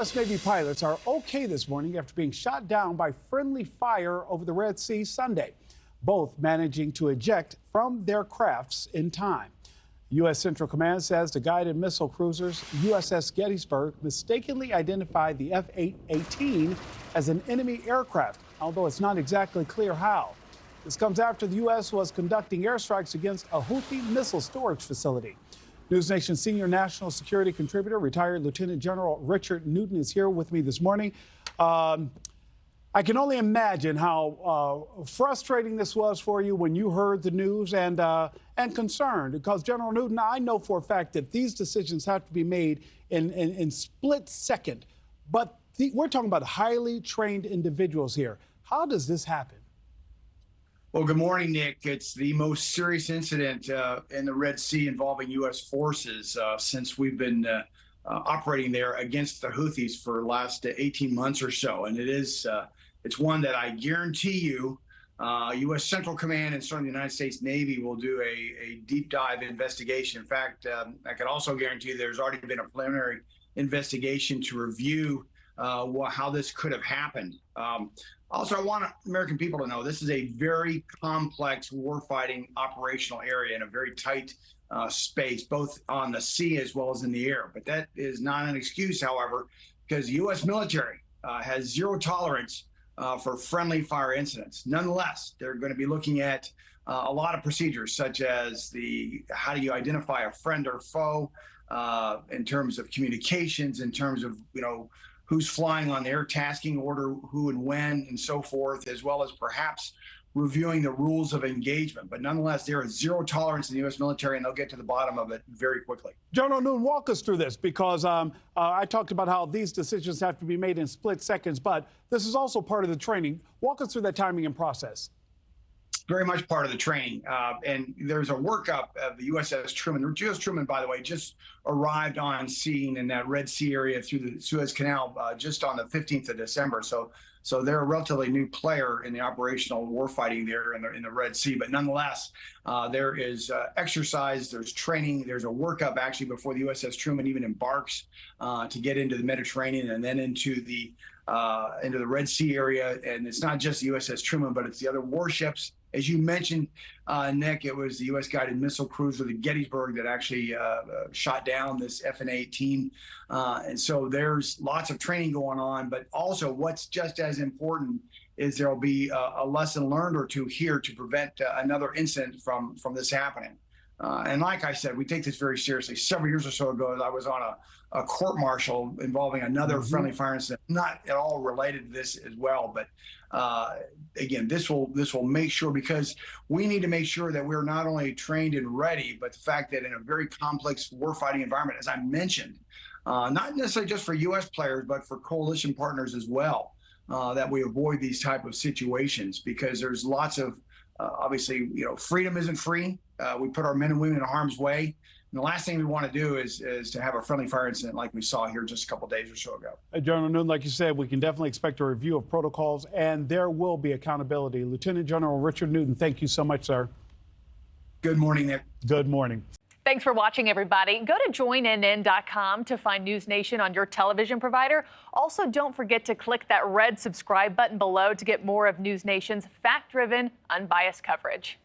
U.S. Navy pilots are okay this morning after being shot down by friendly fire over the Red Sea Sunday, both managing to eject from their crafts in time. U.S. Central Command says the guided missile cruisers USS Gettysburg mistakenly identified the F-18 as an enemy aircraft, although it's not exactly clear how. This comes after the U.S. was conducting airstrikes against a Houthi missile storage facility. NewsNation senior national security contributor, retired Lieutenant General Richard Newton, is here with me this morning. I can only imagine how frustrating this was for you when you heard the news, and concerned, because General Newton, I know for a fact that these decisions have to be made in split second. But we're talking about highly trained individuals here. How does this happen? Well, good morning, Nick. It's the most serious incident in the Red Sea involving U.S. forces since we've been operating there against the Houthis for the last 18 months or so. And it's one that I guarantee you U.S. Central Command and certainly the United States Navy will do a deep dive investigation. In fact, I can also guarantee there's already been a preliminary investigation to review how this could have happened. Also, I want American people to know this is a very complex warfighting operational area in a very tight space, both on the sea as well as in the air. But that is not an excuse, however, because the U.S. military has zero tolerance for friendly fire incidents. Nonetheless, they're going to be looking at a lot of procedures, such as how do you identify a friend or foe in terms of communications, in terms of, who's flying on their tasking order, who and when, and so forth, as well as perhaps reviewing the rules of engagement. But nonetheless, there is zero tolerance in the U.S. military, and they'll get to the bottom of it very quickly. General Newton, walk us through this, because I talked about how these decisions have to be made in split seconds, but this is also part of the training. Walk us through that timing and process. Very much part of the training. And there's a workup of the USS Truman. USS Truman, by the way, just arrived on scene in that Red Sea area through the Suez Canal just on the 15th of December. So they're a relatively new player in the operational warfighting there in the Red Sea. But nonetheless, there is exercise, there's training, there's a workup actually before the USS Truman even embarks to get into the Mediterranean and then into the Red Sea area. And it's not just the USS Truman, but it's the other warships. As you mentioned, Nick, it was the U.S. guided missile cruiser, the Gettysburg, that actually shot down this F-18. And so there's lots of training going on. But also what's just as important is there'll be a lesson learned or two here to prevent another incident from this happening. And like I said, we take this very seriously. Several years or so ago, I was on a court martial involving another friendly fire incident, not at all related to this as well. But again, this will make sure, because we need to make sure that we're not only trained and ready, but the fact that in a very complex warfighting environment, as I mentioned, not necessarily just for U.S. players, but for coalition partners as well, that we avoid these type of situations, because there's lots of obviously, freedom isn't free. We put our men and women in harm's way. And the last thing we want to do is to have a friendly fire incident like we saw here just a couple of days or so ago. General Newton, like you said, we can definitely expect a review of protocols, and there will be accountability. Lieutenant General Richard Newton, thank you so much, sir. Good morning, Nick. Good morning. Thanks for watching, everybody. Go to joinnn.com to find NewsNation on your television provider. Also, don't forget to click that red subscribe button below to get more of NewsNation's fact-driven, unbiased coverage.